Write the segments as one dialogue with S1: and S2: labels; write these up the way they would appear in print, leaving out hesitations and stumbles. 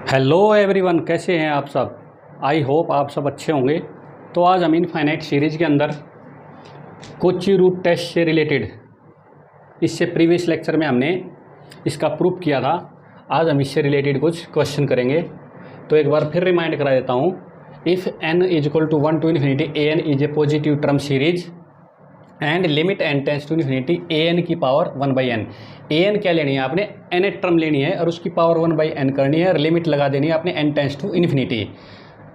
S1: Hello everyone, कैसे हैं आप सब। आई होप आप सब अच्छे होंगे। तो आज हम इनफाइनाइट सीरीज़ के अंदर कोची रूट टेस्ट से रिलेटेड, इससे प्रीवियस लेक्चर में हमने इसका प्रूफ किया था। आज हम इससे रिलेटेड कुछ क्वेश्चन करेंगे। तो एक बार फिर रिमाइंड करा देता हूँ। If n is equal to 1 to infinity a n is a positive term series and limit n tends to infinity a n की पावर 1/n। a n क्या लेनी है आपने, n टर्म लेनी है और उसकी पावर 1/n करनी है और लिमिट लगा देनी है आपने n टेंस टू इन्फिनिटी।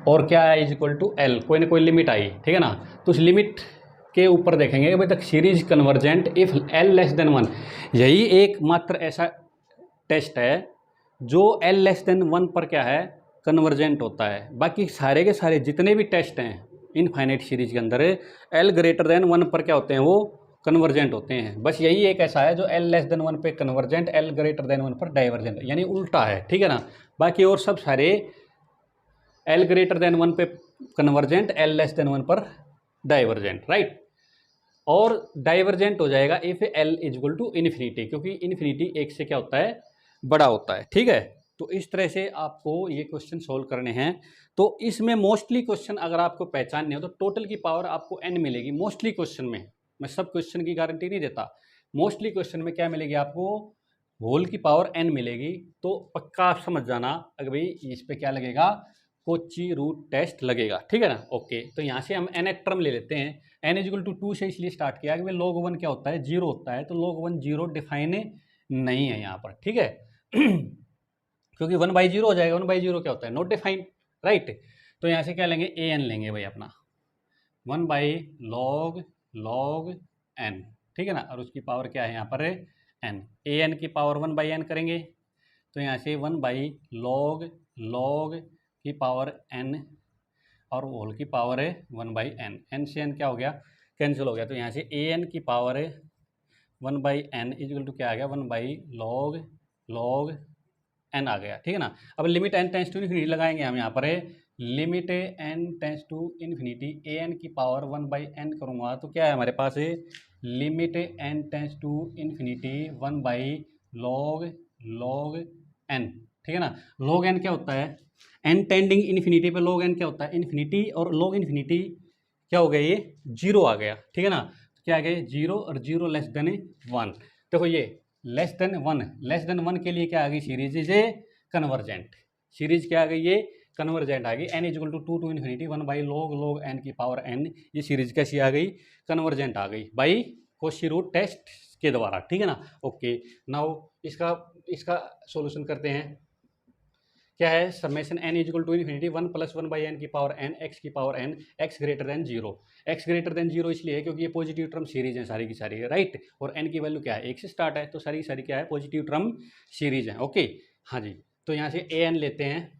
S1: और क्या है, इज इक्वल टू l, कोई ना कोई लिमिट आई, ठीक है ना। तो उस लिमिट के ऊपर देखेंगे अभी तक series convergent if l less than 1। यही एकमात्र ऐसा टेस्ट है जो l लेस देन 1 पर क्या है, कन्वर्जेंट होता है। बाकी सारे के सारे जितने भी टेस्ट हैं इनफाइनाइट सीरीज के अंदर l ग्रेटर देन 1 पर क्या होते हैं, वो कन्वर्जेंट होते हैं। बस यही एक ऐसा है जो l लेस देन 1 पे कन्वर्जेंट, l ग्रेटर देन 1 पर डाइवर्जेंट, यानी उल्टा है, ठीक है ना। बाकी और सब सारे l ग्रेटर देन 1 पे कन्वर्जेंट, l लेस देन 1 पर डाइवर्जेंट, राइट। और डाइवर्जेंट हो जाएगा if l is equal to infinity, क्योंकि इन्फिनिटी एक से क्या होता है, बड़ा होता है, ठीक है। तो इस तरह से आपको ये क्वेश्चन सोल्व करने हैं। तो इसमें मोस्टली क्वेश्चन अगर आपको पहचानने हो तो टोटल की पावर आपको n मिलेगी मोस्टली क्वेश्चन में। मैं सब क्वेश्चन की गारंटी नहीं देता, मोस्टली क्वेश्चन में क्या मिलेगी आपको, होल की पावर n मिलेगी। तो पक्का आप समझ जाना, अगर भाई इस पे क्या लगेगा, कोची रूट टेस्ट लगेगा, ठीक है ना। ओके, तो यहाँ से हम n टर्म ले लेते हैं। n इज इक्वल टू 2 से इसलिए स्टार्ट किया कि log 1 क्या होता है, 0 होता है। तो log 1 0 डिफाइन नहीं है यहाँ पर, ठीक है। क्योंकि 1/0 हो जाएगा, 1/0 क्या होता है, नॉट डिफाइंड, राइट। तो यहाँ से क्या लेंगे, an लेंगे भाई अपना, 1/log n, ठीक है ना। और उसकी पावर क्या है यहाँ पर, n। an की पावर 1/n करेंगे तो यहाँ से 1/log की पावर n और होल की पावर है 1/n। n से n क्या हो गया, कैंसिल हो गया। तो यहाँ से an की पावर है 1/n इज इक्वल टू क्या आ गया, 1/log n आ गया, ठीक है ना। अब limit n tends to infinity लगाएंगे हम यहाँ पर, limit n tends to infinity an की पावर 1/n करूँगा तो क्या है हमारे पास, limit n tends to infinity 1/log n, ठीक है ना। log n क्या होता है, n टेंडिंग इन्फिनिटी पे log n क्या होता है, इन्फिनिटी, और log इन्फिनिटी क्या हो गया, ये 0 आ गया, ठीक है ना। तो क्या आ गया, 0 और 0 लेस देन 1। देखो ये लेस देन 1 के लिए क्या आ गई, series is a convergent. Series क्या आ गई, ये कन्वर्जेंट आ गई। n is equal to 2 to infinity 1/log n की पावर n। ये सीरीज कैसी आ गई, कन्वर्जेंट आ गई बाई कोशी रूट टेस्ट के द्वारा, ठीक है ना। ओके, नाउ इसका सॉल्यूशन करते हैं। क्या है, summation n is equal to infinity 1 + 1/n की पावर n x की power n, x greater than 0। x greater than 0 इसलिए है क्योंकि ये पॉजिटिव टर्म सीरीज है सारी की सारी, राइट। और n की वैल्यू क्या है, 1 से स्टार्ट है, तो सारी की सारी क्या है, पॉजिटिव टर्म सीरीज है। ओके, हाँ जी। तो यहाँ से an लेते हैं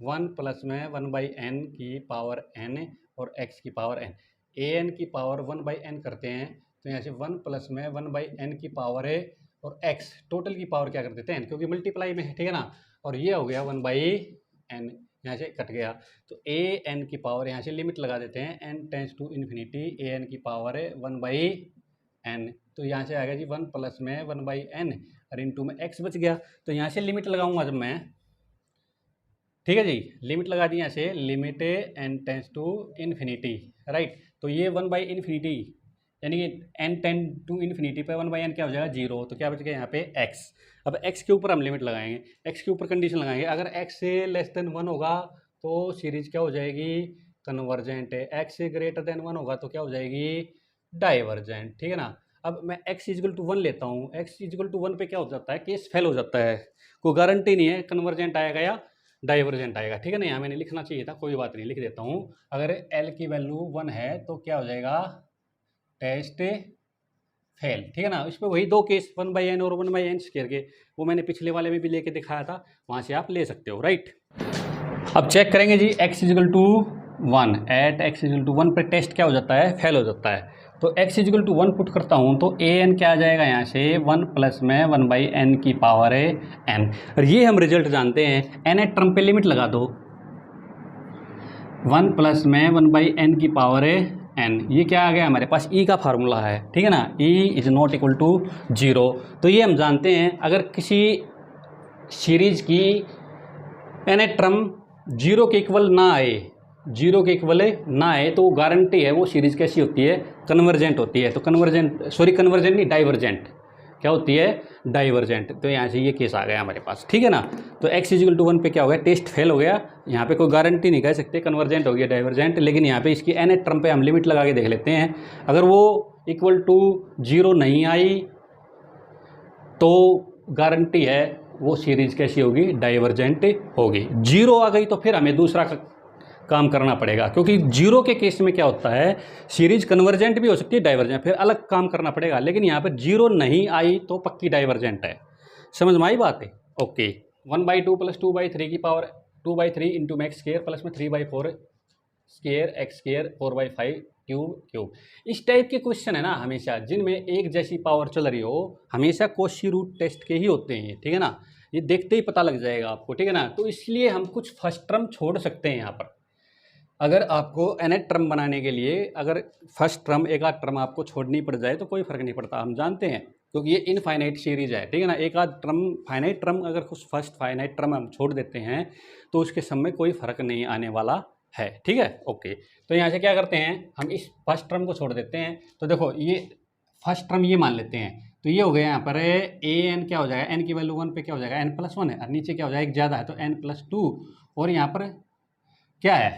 S1: 1 + में 1/n की पावर n और x की पावर n। an की पावर 1/n करते हैं तो यहाँ से 1 + में 1/n की पावर है और x टोटल की पावर क्या कर देते हैं, क्योंकि मल्टीप्लाई में है, ठीक है ना। और ये हो गया 1/n, यहाँ से कट गया। तो an की पावर यहाँ से लिमिट लगा देते हैं, n tends to infinity an की पावर है 1/n। तो यहाँ से आ गया जी 1 + में 1/n और इनटू में x बच गया। तो यहाँ से लिमिट लगाऊंगा जब मैं, ठीक है जी, लिमिट लगा दी यहाँ से, limit n tends to infinity, right. तो ये 1/∞, यानी कि n टेंड टू इन्फिनिटी पे 1/n क्या हो जाएगा, 0। तो क्या बच गया यहाँ पे x। अब x के ऊपर हम लिमिट लगाएंगे, x के ऊपर कंडीशन लगाएंगे, अगर x से लेस देन 1 होगा तो सीरीज क्या हो जाएगी, कन्वर्जेंट है। x से ग्रेटर देन 1 होगा तो क्या हो जाएगी, डाइवर्जेंट, ठीक है ना। अब मैं x इक्वल टू 1 लेता हूँ, x इक्वल टू 1 पे क्या हो जाता है, केस फेल हो जाता है, कोई गारंटी नहीं है कन्वर्जेंट आएगा या डाइवर्जेंट आएगा, ठीक है ना। यहाँ मैंने लिखना चाहिए था, कोई बात नहीं, लिख देता हूँ। अगर l की वैल्यू 1 है तो क्या हो जाएगा, टेस्ट फेल, ठीक है ना। इस पर वही दो केस 1/n और 1/n² के, वो मैंने पिछले वाले में भी लेके दिखाया था, वहाँ से आप ले सकते हो, राइट। अब चेक करेंगे जी, x equal to 1 at x equal to 1 पर टेस्ट क्या हो जाता है, फेल हो जाता है। तो x इक्वल टू 1 पुट करता हूँ तो an क्या आ जाएगा यहाँ से, 1 + में 1/n की पावर है n। और ये हम रिजल्ट जानते हैं, n टर्म पे लिमिट लगा दो, 1 + में 1/n की पावर है n। ये क्या आ गया हमारे पास, e का फार्मूला है, ठीक है ना, e is not equal to 0। तो ये हम जानते हैं, अगर किसी सीरीज की एन ए टर्म जीरो के इक्वल ना आए, जीरो के इक्वल ना आए तो वो गारंटी है वो सीरीज कैसी होती है, कन्वर्जेंट होती है। तो कन्वर्जेंट नहीं, डाइवर्जेंट क्या होती है, डाइवर्जेंट। तो यहाँ से ये केस आ गया हमारे पास, ठीक है ना। तो x इजिकल टू 1 पे क्या हो गया, टेस्ट फेल हो गया। यहाँ पे कोई गारंटी नहीं कह सकते कन्वर्जेंट हो गया डाइवर्जेंट, लेकिन यहाँ पे इसकी एन टर्म पे हम लिमिट लगा के देख लेते हैं। अगर वो इक्वल टू 0 नहीं आई तो गारंटी है वो सीरीज कैसी होगी, डाइवर्जेंट होगी। 0 आ गई तो फिर हमें दूसरा काम करना पड़ेगा, क्योंकि 0 के केस में क्या होता है, सीरीज कन्वर्जेंट भी हो सकती है, डाइवर्जेंट, फिर अलग काम करना पड़ेगा। लेकिन यहाँ पर 0 नहीं आई तो पक्की डाइवर्जेंट है। समझ में आई बात है? ओके। 1/2 प्लस 2/3 की power 2/3 into max square plus में 3/4 स्क्वायर एक्स स्क्वायर 4/5 क्यूब। इस टाइप के क्वेश्चन है ना हमेशा, जिनमें एक जैसी पावर चल रही हो, हमेशा कॉची रूट टेस्ट के ही होते हैं, ठीक है ना। ये देखते ही पता लग जाएगा आपको, ठीक है ना। तो इसलिए हम कुछ फर्स्ट टर्म छोड़ सकते हैं यहाँ पर। अगर आपको nth टर्म बनाने के लिए अगर फर्स्ट टर्म एक आध टर्म आपको छोड़नी पड़ जाए तो कोई फर्क नहीं पड़ता, हम जानते हैं, क्योंकि ये इनफाइनाइट सीरीज है, ठीक है ना। एक आध टर्म फाइनाइट टर्म अगर कुछ फर्स्ट फाइनाइट टर्म हम छोड़ देते हैं तो उसके सम में कोई फर्क नहीं आने वाला है, ठीक है। ओके, तो यहाँ से क्या करते हैं, हम इस फर्स्ट टर्म को छोड़ देते हैं। तो देखो ये फर्स्ट टर्म ये मान लेते हैं, तो ये हो गया यहाँ पर ए एन क्या हो जाएगा, एन की वैल्यू 1 पे क्या हो जाएगा, n+1 है, और नीचे क्या हो जाएगा, एक ज़्यादा है तो n+2, और यहाँ पर क्या है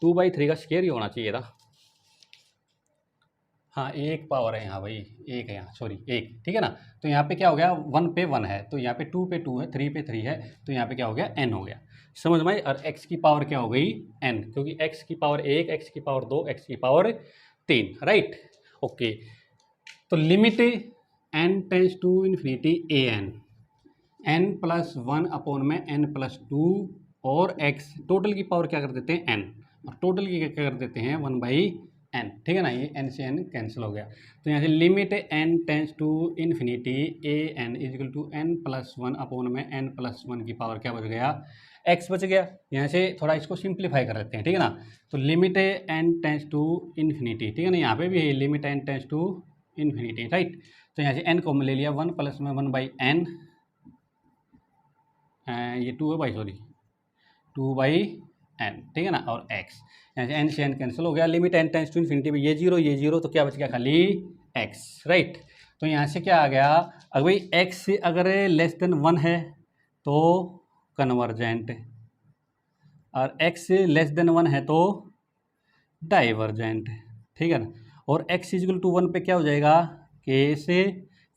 S1: 2/3 का स्क्वायर ही होना चाहिए था। हाँ एक पावर है यहाँ भाई, एक है यहाँ, सॉरी एक, ठीक है ना। तो यहाँ पे क्या हो गया, 1 पे 1 है, तो यहाँ पे 2 पे 2 है, 3 पे 3 है, तो यहाँ पे क्या हो गया, n हो गया। समझ में आई? और x की पावर क्या हो गई, n, क्योंकि x की पावर 1, x की पावर 2, x की पावर 3, राइट। ओके, तो limit n tends to infinity a n, n+1 upon में n+2 और x, टोटल की पावर क्या कर देते हैं n, और टोटल की क्या कर देते हैं 1/n, ठीक है ना। ये n से n कैंसिल हो गया। तो यहाँ से limit n tends to infinity a n is equal to n+1 upon में n+1 की पावर क्या बच गया, x बच गया। यहाँ से थोड़ा इसको सिंप्लीफाई कर लेते हैं, ठीक है ना। तो limit n tends to infinity, ठीक है ना, यहाँ पे भी है limit n tends to infinity, right. तो यहाँ से n को ले लिया 1 प्लस में 1/n, ये 2 है भाई, सॉरी 2/n, ठीक है ना, और x, यहाँ से n से n कैंसिल हो गया। Limit n tends to infinity में ये 0 तो क्या बच गया, खाली x, राइट। तो यहाँ से क्या आ गया, अगर भाई x अगर लेस देन 1 है तो कन्वर्जेंट, और x लेस देन 1 है तो डाइवर्जेंट, ठीक है ना। और x इजिकल टू 1 पे क्या हो जाएगा, केस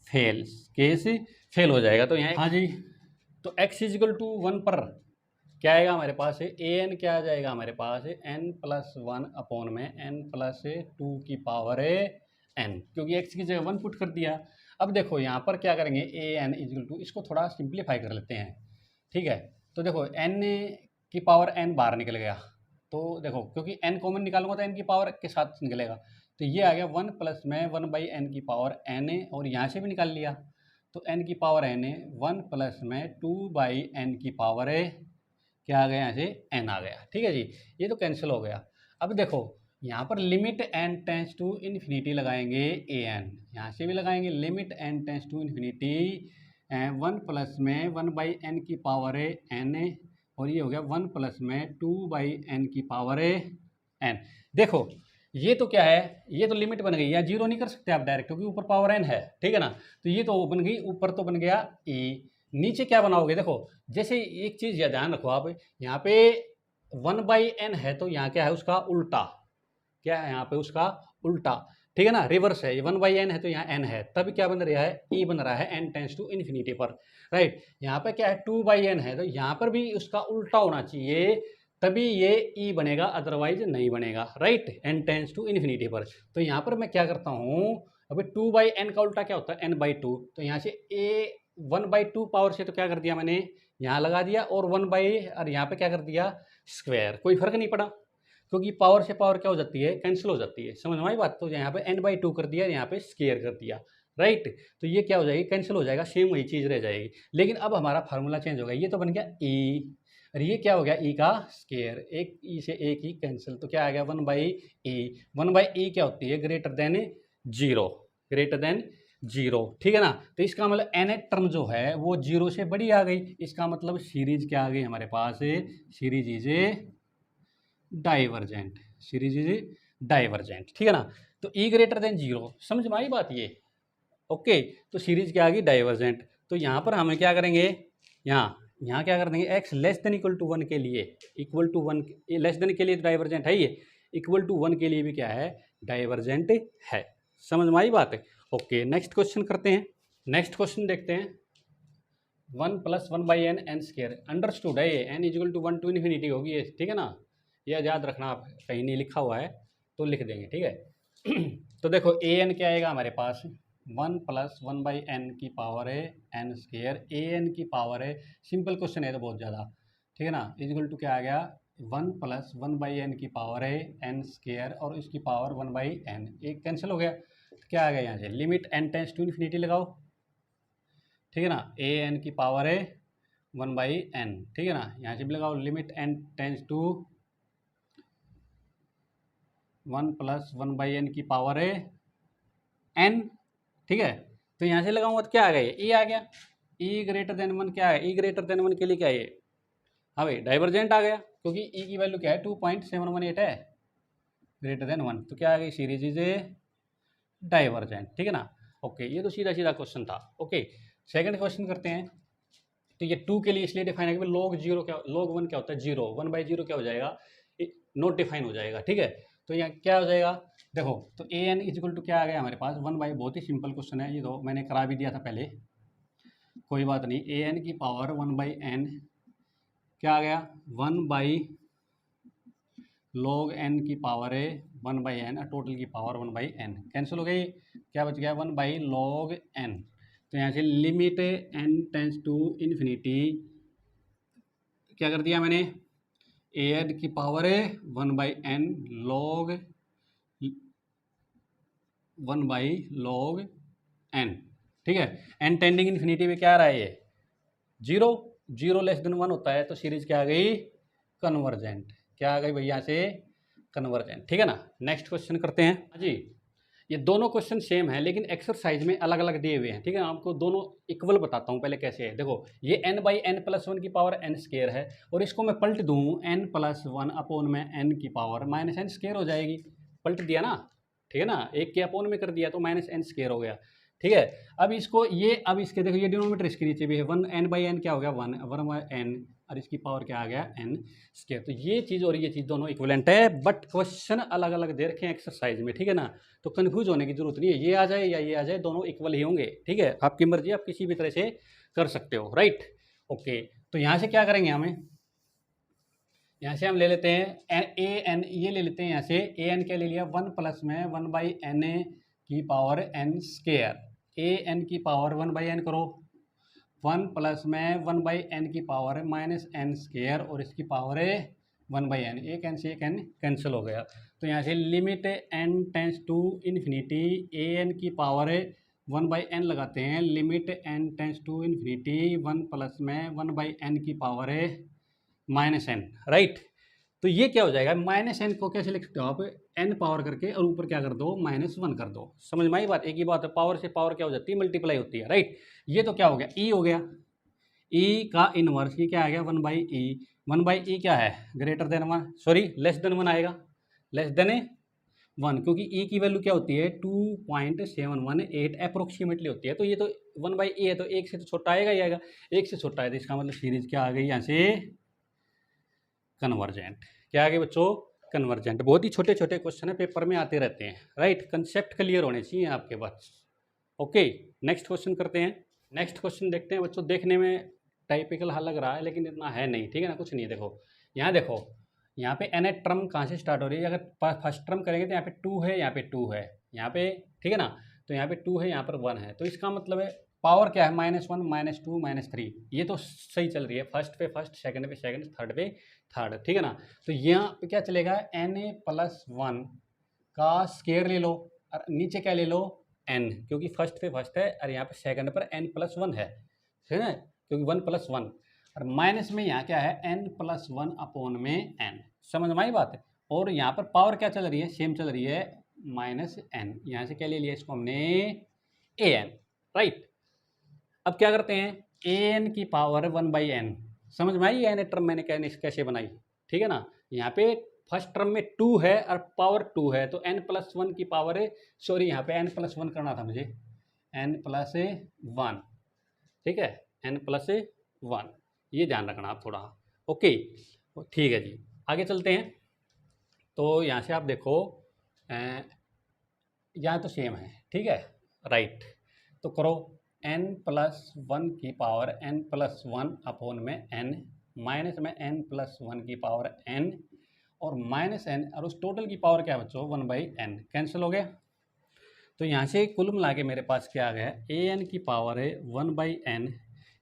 S1: फेल हो जाएगा। तो यहाँ हाँ जी, तो x इजिकल टू 1 पर क्या आएगा हमारे पास है, ए एन क्या आ जाएगा हमारे पास है n+1 अपॉन में n+2 की पावर है n, क्योंकि x की जगह 1 पुट कर दिया। अब देखो यहाँ पर क्या करेंगे, ए एन इजिकल टू, इसको थोड़ा सिंप्लीफाई कर लेते हैं, ठीक है। तो देखो n की पावर n बाहर निकल गया, तो देखो क्योंकि n कॉमन निकालूंगा तो n की पावर के साथ निकलेगा, तो ये आ गया 1 प्लस में 1/n की पावर n, और यहाँ से भी निकाल लिया तो n की पावर n है, 1 प्लस में 2/n की पावर है, क्या आ गया, यहाँ से n आ गया, ठीक है जी। ये तो कैंसिल हो गया। अब देखो यहाँ पर limit n tends to infinity लगाएंगे ए एन, यहाँ से भी लगाएंगे limit n tends to infinity 1 plus में 1/n की पावर है n, और ये हो गया 1 प्लस में 2/n की पावर है n। देखो ये तो क्या है, ये तो लिमिट बन गई, या जीरो नहीं कर सकते आप डायरेक्ट, क्योंकि ऊपर पावर n है, ठीक है ना। तो ये तो बन गई, ऊपर तो बन गया e, नीचे क्या बनाओगे, देखो जैसे एक चीज़ या ध्यान रखो आप, यहाँ पे 1/n है तो यहाँ क्या है उसका उल्टा, क्या है यहाँ पे उसका उल्टा, ठीक है ना, रिवर्स है। ये 1/n है तो यहाँ n है, तब क्या बन रहा है, e बन रहा है n टेंस टू इन्फिनिटी पर, राइट। यहाँ पे क्या है 2/n है, तो यहाँ पर भी उसका उल्टा होना चाहिए, तभी ये e बनेगा, अदरवाइज नहीं बनेगा, right, n tends to infinity पर। तो यहाँ पर मैं क्या करता हूँ, अभी 2/n का उल्टा क्या होता है, n/2, तो यहाँ से a 1/2 पावर से तो क्या कर दिया मैंने, यहाँ लगा दिया, और 1 और यहाँ पे क्या कर दिया स्क्वायर, कोई फर्क नहीं पड़ा, क्योंकि पावर से पावर क्या हो जाती है, कैंसिल हो जाती है। समझ में आई बात? तो यहाँ पे n/2 कर दिया, यहाँ पे स्क्वायर कर दिया, राइट। तो ये क्या हो जाएगी, कैंसिल हो जाएगा, सेम वही चीज़ रह जाएगी। लेकिन अब हमारा फार्मूला चेंज हो गया, ये तो बन गया e, और ये क्या हो गया, e का स्क्वायर, एक e से एक ही कैंसिल, तो क्या आ गया 1/e। 1/e क्या होती है, greater than 0, greater than zero, ठीक है ना। तो इसका मतलब एन टर्म जो है वो जीरो से बड़ी आ गई, इसका मतलब सीरीज क्या आ गई हमारे पास, series is a divergent, series is divergent, ठीक है ना। तो ई ग्रेटर देन जीरो, समझ में आई बात ये, ओके। तो सीरीज क्या आ गई, डाइवर्जेंट। तो यहाँ पर हमें क्या करेंगे, यहाँ यहाँ क्या कर देंगे, x less than equal to one के लिए, equal to one, less than के लिए डाइवर्जेंट है ये, इक्वल टू वन के लिए भी क्या है, डाइवर्जेंट है। समझ में आई बात है, ओके। नेक्स्ट क्वेश्चन करते हैं, नेक्स्ट क्वेश्चन देखते हैं। One plus one by n n square, understood है ये, n equal to one to infinity होगी ये, ठीक है ना। ये याद रखना, आप कहीं नहीं लिखा हुआ है तो लिख देंगे, ठीक है। तो देखो ए एन क्या आएगा हमारे पास, one plus one by n की पावर है एन स्केयर, ए एन की पावर है, सिंपल क्वेश्चन है तो बहुत ज़्यादा, ठीक है ना। इक्वल टू क्या आ गया, one plus one by n की पावर है एन स्केयर और इसकी पावर वन बाई एन, एक कैंसिल हो गया। तो क्या आ गया यहाँ से, limit n tends to infinity लगाओ, ठीक है ना। ए एन की पावर है वन बाई एन, ठीक है ना। यहाँ से भी लगाओ limit n tends to one plus one by n की पावर है एन, ठीक है। तो यहाँ से लगाऊंगा तो क्या आ गया, ये आ गया, ई ग्रेटर देन वन क्या है, ई ग्रेटर देन वन के लिए क्या है, हाँ भाई डाइवर्जेंट आ गया, क्योंकि ई की वैल्यू क्या है 2.718 है, ग्रेटर देन वन, तो क्या आ गई, सीरीज इज ए डाइवर्जेंट, ठीक है ना। ओके, ये तो सीधा सीधा क्वेश्चन था, ओके। सेकंड क्वेश्चन करते हैं। तो ये टू के लिए इसलिए डिफाइन है कि लॉग जीरो क्या, लॉग वन क्या होता है, जीरो, वन बाई जीरो क्या हो जाएगा, नॉट डिफाइन हो जाएगा, ठीक है। तो यहाँ क्या हो जाएगा, देखो तो ए एन इजिकल टू क्या आ गया हमारे पास, वन बाई, बहुत ही सिंपल क्वेश्चन है ये, तो मैंने करा भी दिया था पहले, कोई बात नहीं। ए एन की पावर वन बाई एन क्या आ गया, वन बाई लॉग एन की पावर है वन बाई एन, टोटल की power one by n, cancel हो गई, क्या बच गया, वन बाई लॉग एन। तो यहाँ से limit n tends to infinity, क्या कर दिया मैंने, ए एन की पावर है one by n log, one by log n, ठीक है। एन टेंडिंग इन्फिनिटी में क्या आ रहा है, ये zero, zero less than one होता है, तो सीरीज क्या आ गई, कन्वर्जेंट, क्या आ गई भैया से, कन्वर्जेंट, ठीक है ना। नेक्स्ट क्वेश्चन करते हैं जी। ये दोनों क्वेश्चन सेम है लेकिन एक्सरसाइज में अलग अलग दिए हुए हैं, ठीक है। आपको दोनों इक्वल बताता हूँ पहले कैसे है। देखो ये n by n plus one की पावर एन स्केयर है, और इसको मैं पलट दूँ n प्लस वन अपोन में n की पावर माइनस एन स्केयर हो जाएगी, पलट दिया ना, ठीक है ना, एक के अपोन में कर दिया तो माइनस एन स्केयर हो गया, ठीक है। अब इसको ये, अब इसके देखो ये डिनोमीटर इसके नीचे भी है, वन एन बाई एन क्या हो गया, वन वन बाई एन, और इसकी पावर क्या आ गया, एन स्केयर। तो ये चीज़ और ये चीज़ दोनों इक्विवेलेंट है, बट क्वेश्चन अलग अलग दे रखे हैं एक्सरसाइज में, ठीक है ना। तो कन्फ्यूज होने की जरूरत नहीं है, ये आ जाए या ये आ जाए, दोनों इक्वल ही होंगे, ठीक है। आपकी मर्जी, आप किसी भी तरह से कर सकते हो, राइट, ओके। तो यहाँ से क्या करेंगे, हमें यहाँ से हम ले लेते हैं ए एन, ये ले लेते हैं यहाँ से, ए एन क्या ले लिया, वन प्लस में वन बाई एन की power n square, a n की पावर वन बाई एन करो, वन प्लस में वन बाई एन की पावर है माइनस एन स्केयर, और इसकी पावर है वन बाई एन, एक एन से एक एन कैंसिल हो गया। तो यहाँ से limit n tends to infinity, a n की पावर है वन बाई एन लगाते हैं, limit n tends to infinity, one plus में वन बाई एन की पावर है माइनस एन, राइट। तो ये क्या हो जाएगा, माइनस एन को कैसे लिख सकते हो आप, एन पावर करके और ऊपर क्या कर दो, माइनस वन कर दो, समझ में आई बात, एक ही बात है, पावर से पावर क्या हो जाती है, मल्टीप्लाई होती है, राइट। ये तो क्या हो गया, ई हो गया, ई का इनवर्स, ये क्या आ गया, one by e, one by e क्या है, greater than one, sorry less than one आएगा, लेस देन वन, क्योंकि ई की वैल्यू क्या होती है 2.718 अप्रोक्सीमेटली होती है, तो ये तो वन बाई ई है, तो एक से तो छोटा आएगा ही आएगा, एक से छोटा है, तो इसका मतलब सीरीज क्या आ गई यहाँ से, कन्वर्जेंट, क्या आ गई बच्चों, कन्वर्जेंट। बहुत ही छोटे छोटे क्वेश्चन है, पेपर में आते रहते हैं, राइट, कंसेप्ट क्लियर होने चाहिए आपके पास, ओके। नेक्स्ट क्वेश्चन करते हैं, नेक्स्ट क्वेश्चन देखते हैं बच्चों, देखने में टाइपिकल हल लग रहा है लेकिन इतना है नहीं, ठीक है ना, कुछ नहीं है। देखो यहाँ पे एन टर्म कहाँ से स्टार्ट हो रही है, अगर फर्स्ट टर्म करेंगे तो यहाँ पे टू है, यहाँ पे टू है, यहाँ पे, ठीक है ना, तो यहाँ पे टू है, यहाँ पर वन है, तो इसका मतलब है पावर क्या है, minus one minus two minus three, ये तो सही चल रही है, फर्स्ट पे फर्स्ट, सेकंड पे सेकंड, थर्ड पे थर्ड, ठीक है ना। तो यहाँ पे क्या चलेगा, एन ए प्लस वन का स्केयर ले लो, और नीचे क्या ले लो, एन, क्योंकि फर्स्ट पे फर्स्ट है, और यहाँ पे सेकंड पर एन प्लस वन है, ठीक है, क्योंकि वन प्लस वन, और माइनस में यहाँ क्या है, एन प्लस वन अपोन में एन, समझ में आई बात है। और यहाँ पर पावर क्या चल रही है, सेम चल रही है, माइनस एन, यहाँ से क्या ले लिया इसको हमने, ए एन, राइट। अब क्या करते हैं, ए एन की पावर 1/n, समझ में आई एन टर्म मैंने कैसे बनाई, ठीक है ना। यहाँ पे फर्स्ट टर्म में 2 है और पावर 2 है, तो n+1 की पावर है, सॉरी यहाँ पे n+1 करना था मुझे, n+1, ठीक है, n+1, ये ध्यान रखना आप थोड़ा। ओके, ठीक है जी, आगे चलते हैं। तो यहाँ से आप देखो, यहाँ तो सेम है, ठीक है, राइट। तो करो n+1 की पावर n+1 अपॉन में n, माइनस में n+1 की पावर n, और माइनस n, और उस टोटल की पावर क्या बच्चों 1/n, कैंसिल हो गया। तो यहाँ से कुल मिला के मेरे पास क्या आ गया, ए एन की पावर है 1/n,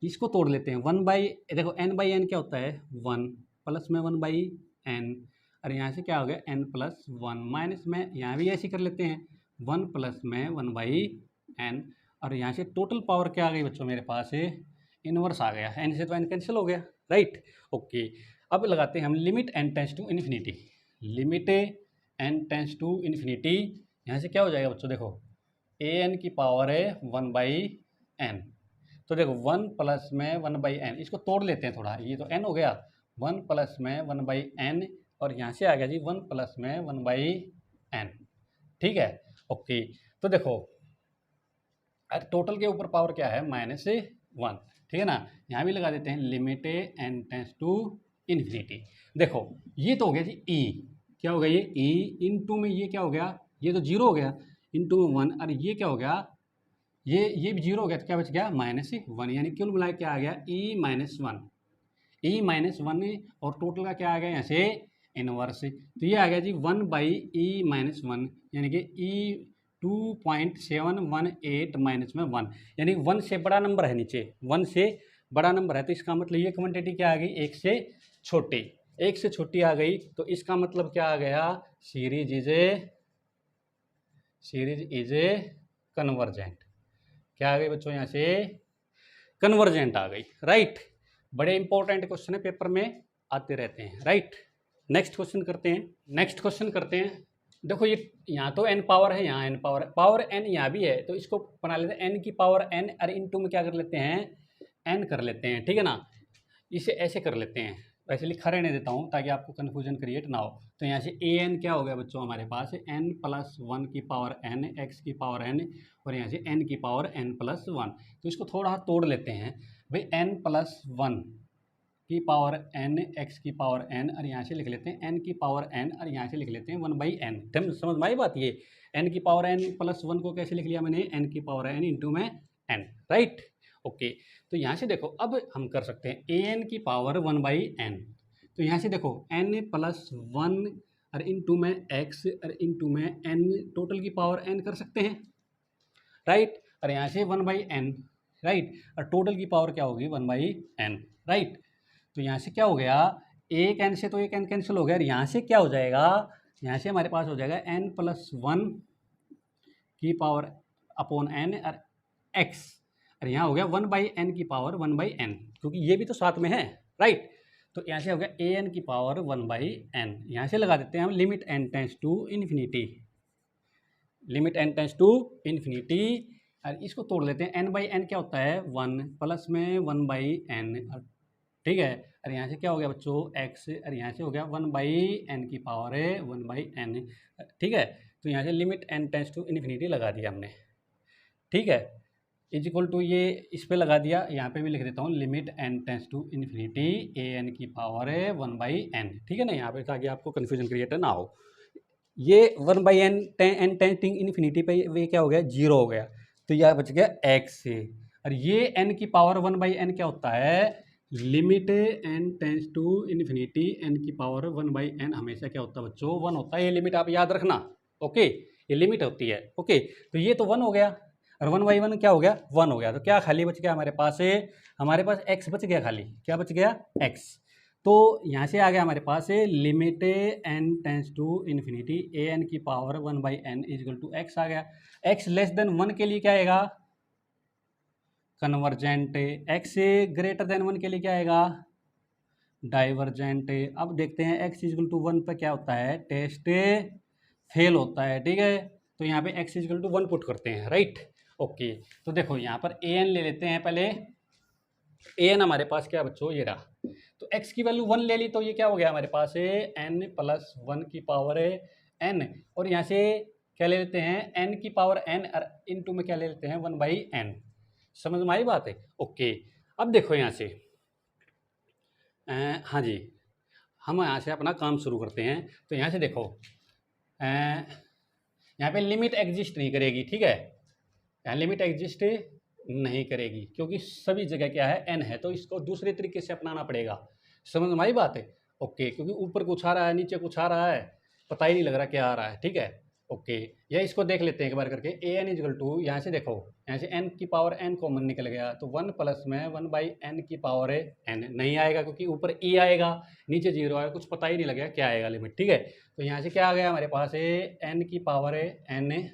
S1: इसको तोड़ लेते हैं, देखो n/n क्या होता है 1, प्लस में 1/n, और यहाँ से क्या हो गया n+1, माइनस में यहाँ भी ऐसे कर लेते हैं 1 प्लस में 1/n, और यहाँ से टोटल पावर क्या आ गई बच्चों मेरे पास है इनवर्स आ गया, n से तो n कैंसिल हो गया, राइट। ओके, अब लगाते हैं हम limit n tends to infinity, limit n tends to infinity, यहाँ से क्या हो जाएगा बच्चों, देखो ए एन की पावर है 1/n, तो देखो 1 प्लस में 1/n, इसको तोड़ लेते हैं थोड़ा, ये तो n हो गया, 1 प्लस में 1/n, और यहाँ से आ गया जी 1 प्लस में 1/n, ठीक है। ओके, तो देखो टोटल के ऊपर पावर क्या है -1, ठीक है ना। यहाँ भी लगा देते हैं limit n tends to infinity. देखो ये तो हो गया जी e, क्या हो गया ये e, इनटू में ये क्या हो गया, ये तो 0 हो गया, इनटू में 1, और ये क्या हो गया, ये भी 0 हो गया, तो क्या बच गया -1, यानी कुल मिला क्या आ गया e-1, e-1, और टोटल का क्या आ गया यहाँ से इनवर्स, तो ये आ गया जी 1/e-1, यानी कि e 2.718 माइनस में 1, यानी 1 से बड़ा नंबर है, नीचे 1 से बड़ा नंबर है, तो इसका मतलब ये क्वांटिटी क्या आ गई, 1 से छोटी, 1 से छोटी आ गई, तो इसका मतलब क्या आ गया, सीरीज इज ए कन्वर्जेंट, क्या आ गई बच्चों यहाँ से कन्वर्जेंट आ गई, राइट। बड़े इंपॉर्टेंट क्वेश्चन है, पेपर में आते रहते हैं, राइट। नेक्स्ट क्वेश्चन करते हैं, देखो ये यहाँ तो n पावर है, यहाँ n पावर n यहाँ भी है, तो इसको बना लेते हैं n की पावर n, और इनटू में क्या कर लेते हैं n कर लेते हैं, ठीक है ना। इसे ऐसे कर लेते हैं, वैसे लिखा रहने देता हूँ ताकि आपको कन्फ्यूजन क्रिएट ना हो। तो यहाँ से ए एन क्या हो गया बच्चों हमारे पास n+1 की पावर n, x की पावर n, और यहाँ से n की पावर n+1, तो इसको थोड़ा तोड़ लेते हैं भाई, n+1 की पावर n, x की पावर n, और यहाँ से लिख लेते हैं n की पावर n, और यहाँ से लिख लेते हैं 1/n, समझ में आई बात। ये n की पावर n+1 को कैसे लिख लिया मैंने, n की पावर n इंटू में n, राइट। ओके, तो यहाँ से देखो अब हम कर सकते हैं ए एन की पावर 1/n, तो यहाँ से देखो n+1 और इंटू में x और इंटू में n, टोटल की पावर n कर सकते हैं, राइट, और यहाँ से 1/n, राइट, और टोटल की पावर क्या होगी 1/n, राइट। तो यहाँ से क्या हो गया, एक n से तो एक n कैंसिल हो गया, और यहाँ से क्या हो जाएगा, यहाँ से हमारे पास हो जाएगा n+1 की पावर अपॉन n और x, और यहाँ हो गया 1/n की पावर 1/n, क्योंकि ये भी तो साथ में है, राइट। तो यहाँ से हो गया ए एन की पावर 1/n, यहाँ से लगा देते हैं हम limit n tends to infinity, limit n tends to infinity, और इसको तोड़ लेते हैं, n/n क्या होता है 1, प्लस में 1/n, ठीक है, और यहाँ से क्या हो गया बच्चों x, और यहाँ से हो गया 1/n की पावर है 1/n, ठीक है। तो यहाँ से limit n tends to infinity लगा दिया हमने, ठीक है, इज इक्वल टू ये इस पे लगा दिया, यहाँ पे भी लिख देता हूँ limit n tends to infinity a n की पावर है 1/n, ठीक है ना, यहाँ पे ताकि आपको कन्फ्यूजन क्रिएट ना हो। ये 1/n n tends to infinity पे ये क्या हो गया 0 हो गया, तो यह बच गया x से, और ये n की पावर 1/n क्या होता है, limit n tends to infinity n की पावर 1/n हमेशा क्या होता है बच्चों 1 होता है, ये लिमिट आप याद रखना, ओके, ये लिमिट होती है, ओके। तो ये तो 1 हो गया, और 1/1 क्या हो गया 1 हो गया, तो क्या खाली बच गया हमारे पास है, हमारे पास x बच गया, खाली क्या बच गया x। तो यहाँ से आ गया हमारे पास है limit n tends to infinity a n की power 1/n equal to x आ गया, x लेस देन 1 के लिए क्या आएगा कन्वर्जेंट, x ग्रेटर देन 1 के लिए क्या आएगा डाइवर्जेंट। अब देखते हैं x इक्वल टू 1 पर क्या होता है, टेस्ट फेल होता है, ठीक है, तो यहाँ पे x इक्वल टू 1 पुट करते हैं, राइट। ओके, तो देखो यहाँ पर ए एन ले लेते हैं पहले। ए एन हमारे पास क्या बच्चों, ये रहा। तो एक्स की वैल्यू 1 ले ली, तो ये क्या हो गया हमारे पास है एन प्लस 1 की पावर है एन, और यहाँ से क्या ले लेते हैं एन की पावर एन, और इनटू में क्या ले लेते हैं 1/n। समझ में आई बात है? ओके, अब देखो यहाँ से हाँ जी, हम यहाँ से अपना काम शुरू करते हैं। तो यहाँ से देखो यहाँ पे लिमिट एग्जिस्ट नहीं करेगी, ठीक है, यहाँ लिमिट एग्जिस्ट नहीं करेगी क्योंकि सभी जगह क्या है एन है, तो इसको दूसरे तरीके से अपनाना पड़ेगा। समझ में आई बात है? ओके, क्योंकि ऊपर कुछ आ रहा है नीचे कुछ आ रहा है, पता ही नहीं लग रहा क्या आ रहा है, ठीक है। ओके, या इसको देख लेते हैं एक बार करके। ए एन इजल टू, यहाँ से देखो यहाँ से एन की पावर एन कॉमन निकल गया, तो 1 प्लस में 1/n की पावर है एन नहीं आएगा क्योंकि ऊपर ई आएगा नीचे 0 आएगा, कुछ पता ही नहीं लगेगा क्या आएगा लिमिट, ठीक है। तो यहाँ से क्या आ गया हमारे पास है एन की पावर है एन,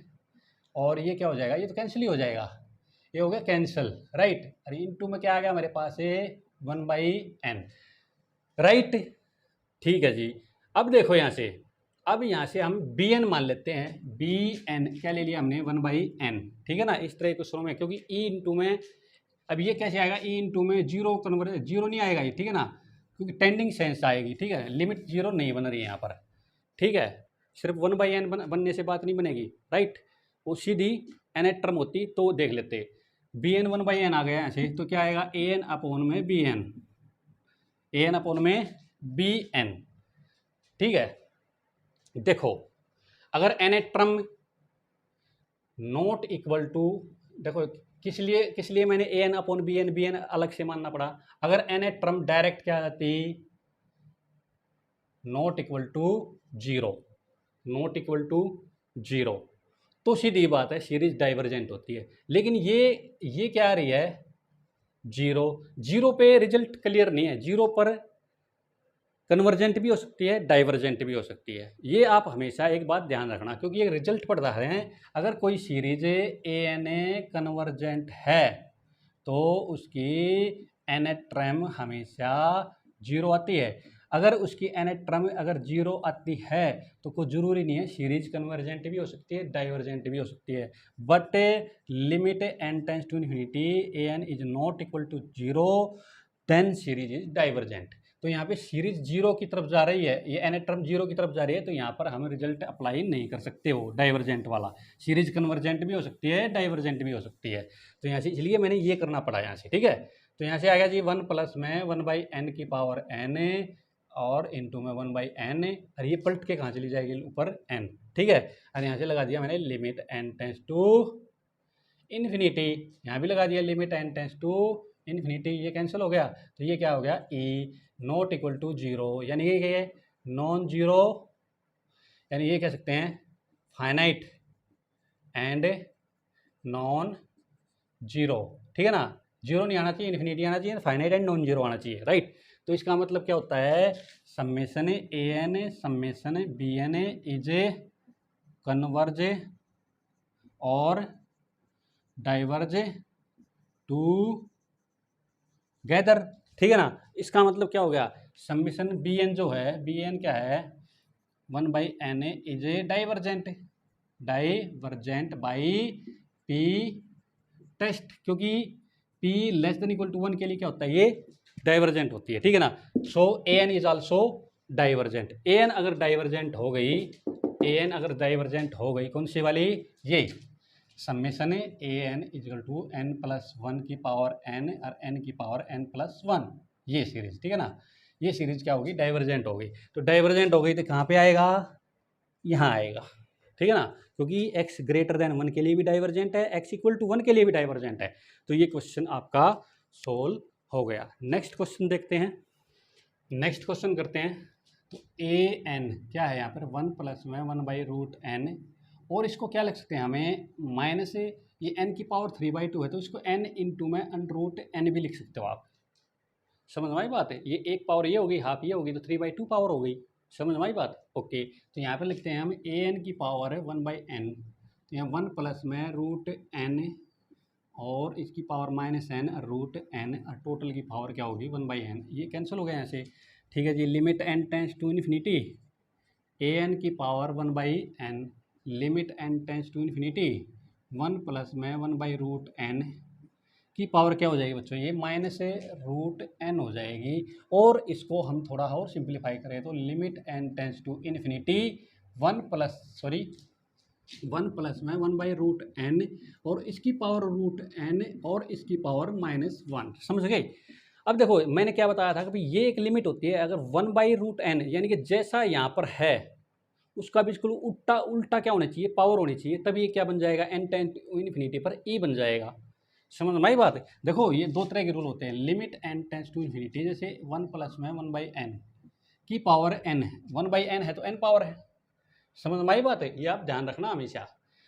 S1: और ये क्या हो जाएगा, ये तो कैंसिल ही हो जाएगा, ये हो गया कैंसिल, राइट। और इनटू में क्या आ गया हमारे पास है 1/n, राइट। ठीक है जी। अब देखो यहाँ से, अब यहाँ से हम बी एन मान लेते हैं। बी एन क्या ले लिया हमने 1/n, ठीक है ना, इस तरह क्वेश्चनों में, क्योंकि ई इंटू में अब ये कैसे आएगा, ई इंटू में जीरो कन्वर्ट, जीरो नहीं आएगा ये, ठीक है ना, क्योंकि टेंडिंग सेंस आएगी, ठीक है, लिमिट जीरो नहीं बन रही है यहाँ पर, ठीक है, सिर्फ 1/n बनने से बात नहीं बनेगी, राइट। वो सीधी एन टर्म होती तो देख लेते। बी एन 1/n आ गया यहाँ से, तो क्या आएगा ए एन अपॉन में b n, a n upon में बी एन, ठीक है। देखो अगर n term not equal to, देखो किस लिए मैंने a n upon b n अलग से मानना पड़ा। अगर एन टर्म डायरेक्ट क्या आती, not equal to zero, not equal to zero, तो सीधी बात है सीरीज डाइवर्जेंट होती है। लेकिन ये क्या आ रही है जीरो, जीरो पे रिजल्ट क्लियर नहीं है, जीरो पर कन्वर्जेंट भी हो सकती है डाइवर्जेंट भी हो सकती है। ये आप हमेशा एक बात ध्यान रखना, क्योंकि ये रिजल्ट पढ़ रहे हैं। अगर कोई series a n a convergent है तो उसकी एन ट्रम हमेशा जीरो आती है। अगर उसकी एन ट्रम अगर जीरो आती है तो कुछ जरूरी नहीं है, सीरीज कन्वर्जेंट भी हो सकती है डाइवर्जेंट भी हो सकती है। But limit n tends to infinity a n is not equal to zero, then series is divergent. तो यहाँ पे सीरीज जीरो की तरफ जा रही है, ये एन टर्म जीरो की तरफ जा रही है, तो यहाँ पर हम रिजल्ट अप्लाई नहीं कर सकते हो डाइवर्जेंट वाला। सीरीज कन्वर्जेंट भी हो सकती है डाइवर्जेंट भी हो सकती है, तो यहाँ से इसलिए मैंने ये करना पड़ा यहाँ से, ठीक है। तो यहाँ से आ गया जी 1 प्लस में 1/n की पावर n, और इंटू में 1/n, और ये पलट के कहाँ चली जाएगी ऊपर n, ठीक है। और यहाँ से लगा दिया मैंने limit n tends to infinity, यहाँ भी लगा दिया limit n tends to infinity, ये कैंसिल हो गया, तो ये क्या हो गया e not equal to zero, यानी ये नॉन जीरो, यानी ये कह सकते हैं फाइनाइट एंड नॉन जीरो, ठीक है ना। जीरो नहीं आना चाहिए, इन्फिनिटी आना चाहिए, फाइनाइट एंड नॉन जीरो आना चाहिए, राइट। तो इसका मतलब क्या होता है, summation a n summation b n is converge और डाइवर्ज टू गैदर, ठीक है ना। इसका मतलब क्या हो गया, समेशन बी एन जो है, बी एन क्या है 1/n is a divergent, divergent by p test, क्योंकि p less than equal to 1 के लिए क्या होता है, ये डाइवर्जेंट होती है, ठीक है ना। So a n is also divergent. A n अगर डाइवर्जेंट हो गई, ए एन अगर डाइवर्जेंट हो गई, कौन सी वाली, ये summation a n equal to n plus 1 की पावर n और n की पावर n प्लस 1, ये सीरीज, ठीक है ना। ये सीरीज क्या होगी, डाइवर्जेंट हो गई। तो डाइवर्जेंट हो गई तो कहाँ पे आएगा, यहाँ आएगा, ठीक है ना, क्योंकि x ग्रेटर देन 1 के लिए भी डाइवर्जेंट है, x इक्वल टू 1 के लिए भी डाइवर्जेंट है। तो ये क्वेश्चन आपका सोल्व हो गया। नेक्स्ट क्वेश्चन देखते हैं, नेक्स्ट क्वेश्चन करते हैं। तो ए एन क्या है यहाँ पर 1 प्लस में 1/√n, और इसको क्या लिख सकते हैं हमें माइनस, ये n की पावर 3/2 है, तो इसको n इंटू में √n भी लिख सकते हो आप। समझ में आई बात है, ये एक पावर ये होगी, हाफ ये होगी, तो 3/2 पावर हो गई। समझ में आई बात, ओके। तो यहाँ पे लिखते हैं हम ए एन की पावर है 1/n, तो यहाँ 1 प्लस में √n और इसकी पावर -n √n, और टोटल की पावर क्या होगी 1/n, ये कैंसिल हो गया यहाँ से, ठीक है जी। Limit n tends to infinity a n की power 1/n, limit n tends to infinity one plus में वन बाई रूट एन की पावर क्या हो जाएगी बच्चों, ये माइनस रूट एन हो जाएगी। और इसको हम थोड़ा और सिंप्लीफाई करें तो limit n tends to infinity one plus में वन बाई रूट एन और इसकी पावर रूट एन और इसकी पावर माइनस वन। समझ गए। अब देखो मैंने क्या बताया था कि भाई ये एक लिमिट होती है, अगर वन बाई रूट एन यानी कि जैसा यहाँ पर है उसका बिल्कुल उल्टा उल्टा क्या होना चाहिए, पावर होनी चाहिए, तभी ये क्या बन जाएगा, एन टेन टू इन्फिनिटी पर ई बन जाएगा। समझ में आई बात है। देखो ये दो तरह के रूल होते हैं, limit n tends to infinity, जैसे वन प्लस में वन बाई एन की पावर एन है, वन बाई एन है तो एन पावर है। समझ में आई बात है, ये आप ध्यान रखना हमेशा।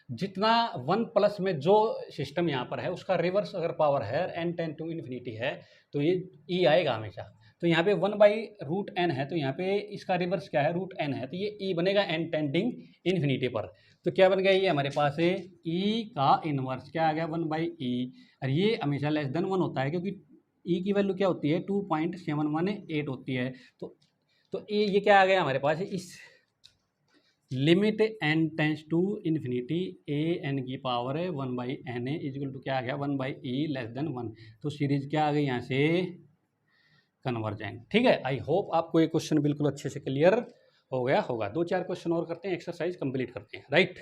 S1: जितना वन प्लस में जो सिस्टम यहाँ पर है उसका रिवर्स अगर पावर है एन टेन टू इन्फिनिटी है तो ये ई आएगा हमेशा। तो यहाँ पे वन बाई रूट एन है तो यहाँ पे इसका रिवर्स क्या है, रूट एन है, तो ये ई बनेगा एन टेंडिंग इन्फिनिटी पर। तो क्या बन गया ये हमारे पास है ई का इनवर्स क्या आ गया, वन बाई ई। और ये हमेशा लेस देन वन होता है क्योंकि ई की वैल्यू क्या होती है, 2.718 होती है। तो ये क्या आ गया हमारे पास, इस limit n tends to infinity a n की पावर है one by n a is equal to क्या आ गया, one by e less than one. तो सीरीज क्या आ गई यहाँ से, कन्वर्जेंट। ठीक है, आई होप आपको ये क्वेश्चन बिल्कुल अच्छे से क्लियर हो गया होगा। दो चार क्वेश्चन और करते हैं, एक्सरसाइज कंप्लीट करते हैं। राइट,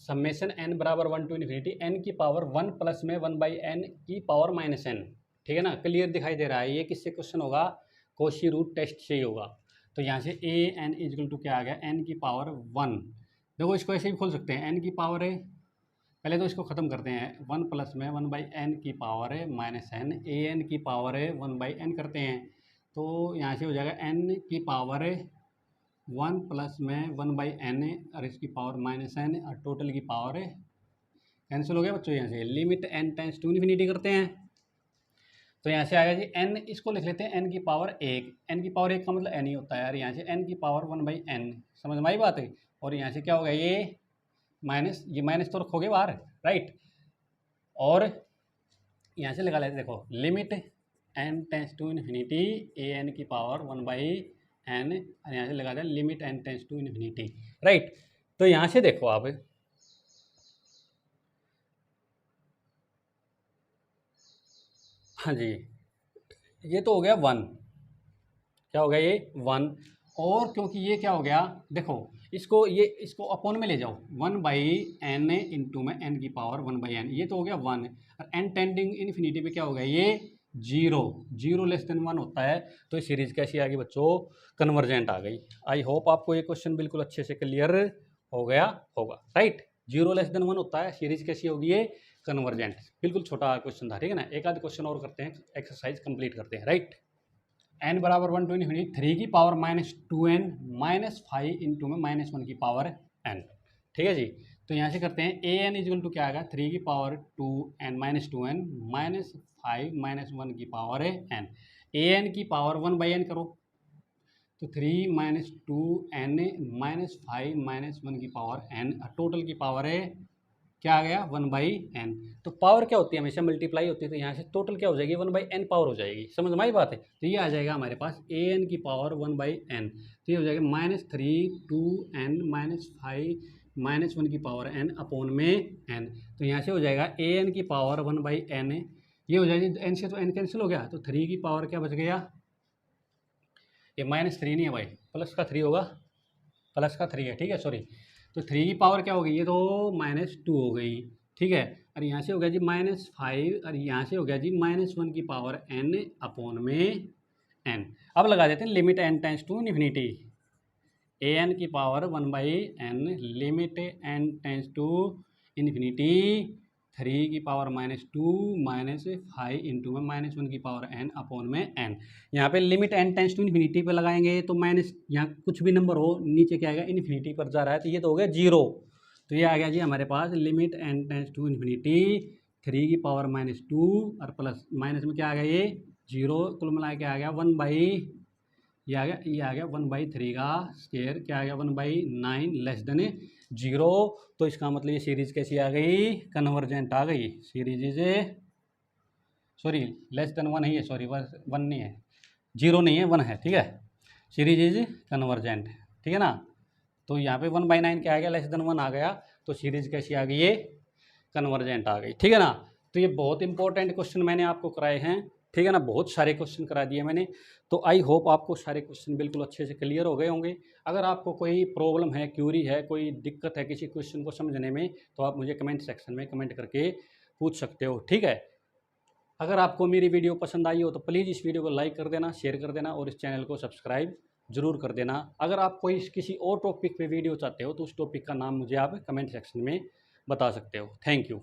S1: समेशन एन बराबर वन टू इन्फिनिटी एन की पावर वन प्लस में वन बाई एन की पावर माइनस एन। ठीक है ना, क्लियर दिखाई दे रहा है। ये किससे क्वेश्चन होगा, कॉची रूट टेस्ट से ही होगा। तो यहाँ से ए एन इजिकल टू क्या आ गया, एन की पावर वन। देखो इसको ऐसे भी खोल सकते हैं, एन की पावर है, पहले तो इसको ख़त्म करते हैं, वन प्लस में वन बाई एन की पावर है माइनस एन, ए एन की पावर है वन बाई एन करते हैं। तो यहाँ से हो जाएगा एन की पावर है वन प्लस में वन बाई एन और इसकी पावर माइनस एन और टोटल की पावर है, कैंसिल हो गया बच्चों। यहाँ से limit n tends to infinity करते हैं तो यहाँ से आएगा जी एन, इसको लिख लेते हैं एन की पावर एक। एन की पावर एक का मतलब एन ही होता है यार, यहाँ से एन की पावर वन बाई एन। समझ में आई बात है। और यहाँ से क्या होगा, ये माइनस तो रखोगे बाहर, राइट। और यहाँ से लगा लेते, देखो limit n tends to infinity a n की पावर वन बाई एन, और यहाँ से लगा दें limit n tends to infinity, right. तो यहाँ से देखो आप, हाँ जी, ये तो हो गया वन, क्या हो गया ये वन। और क्योंकि ये क्या हो गया, देखो इसको अपोन में ले जाओ, वन बाई एन इंटू में एन की पावर वन बाई एन, ये तो हो गया वन। और एन टेंडिंग इन्फिनिटी पे क्या हो गया, ये जीरो लेस देन वन होता है। तो ये सीरीज कैसी आ गई बच्चों, कन्वर्जेंट आ गई। आई होप आपको ये क्वेश्चन बिल्कुल अच्छे से क्लियर हो गया होगा, right. Zero less than one होता है, सीरीज कैसी होगी ये, कन्वर्जेंट। बिल्कुल छोटा क्वेश्चन था, ठीक है ना। एक आध क्वेश्चन और करते हैं, एक्सरसाइज कंप्लीट करते हैं, राइट। एन बराबर वन टू इन्फिनिटी थ्री की power minus two n minus five into में माइनस वन की पावर एन। ठीक है जी। तो यहाँ से करते हैं, ए एन इजिकल टू क्या आएगा, थ्री की power two n minus two n minus five minus one की पावर है एन। ए एन की पावर वन बाई एन करो तो three minus two n minus five minus one की पावर एन, टोटल की पावर है क्या आ गया, वन बाई एन। तो पावर क्या होती है, हमेशा मल्टीप्लाई होती है, तो यहाँ से टोटल क्या हो जाएगी, वन बाई एन पावर हो जाएगी। समझ में आई बात है। तो ये आ जाएगा हमारे पास ए एन की पावर वन बाई एन, तो ये हो जाएगा minus three two n minus five minus one की पावर एन अपॉन में एन। तो यहाँ से हो जाएगा ए एन की पावर वन बाई एन, ये हो जाएगी एन से तो एन कैंसिल हो गया, तो थ्री की पावर क्या बच गया, ये माइनस थ्री नहीं है भाई, प्लस का थ्री होगा, प्लस का थ्री है, ठीक है, सॉरी। तो थ्री की पावर क्या हो गई, ये तो माइनस टू हो गई, ठीक है। और यहाँ से हो गया जी माइनस फाइव, और यहाँ से हो गया जी माइनस वन की पावर एन अपॉन में एन। अब लगा देते हैं limit n tends to infinity a n की power one by n, limit n tends to infinity three की power minus two minus five into में माइनस वन की पावर एन अपॉन में एन। यहाँ पे limit n tends to infinity पे लगाएंगे तो माइनस, यहाँ कुछ भी नंबर हो नीचे क्या आएगा, इन्फिनिटी पर जा रहा है, तो ये तो हो गया जीरो। तो ये आ गया जी हमारे पास limit n tends to infinity three की पावर माइनस टू और प्लस माइनस में क्या आ गया, ये जीरो, कुल मिला के आ गया वन बाई, ये आ गया वन बाई थ्री का स्क्वायर, क्या आ गया one by nine less than zero. तो इसका मतलब ये सीरीज कैसी आ गई, कन्वर्जेंट आ गई। Series is sorry less than one ही है, सॉरी वन नहीं है, जीरो नहीं है, वन है, ठीक है। सीरीज इज कन्वर्जेंट, ठीक है ना। तो यहाँ पे वन बाई नाइन क्या आ गया, लेस देन वन आ गया, तो सीरीज कैसी आ गई, ये कन्वर्जेंट आ गई, ठीक है ना। तो ये बहुत इंपॉर्टेंट क्वेश्चन मैंने आपको कराए हैं, ठीक है ना, बहुत सारे क्वेश्चन करा दिए मैंने। तो आई होप आपको सारे क्वेश्चन बिल्कुल अच्छे से क्लियर हो गए होंगे। अगर आपको कोई प्रॉब्लम है, क्यूरी है, कोई दिक्कत है किसी क्वेश्चन को समझने में, तो आप मुझे कमेंट सेक्शन में कमेंट करके पूछ सकते हो, ठीक है। अगर आपको मेरी वीडियो पसंद आई हो तो प्लीज़ इस वीडियो को लाइक कर देना, शेयर कर देना और इस चैनल को सब्सक्राइब जरूर कर देना। अगर आप कोई किसी और टॉपिक पे वीडियो चाहते हो तो उस टॉपिक का नाम मुझे आप कमेंट सेक्शन में बता सकते हो। Thank you.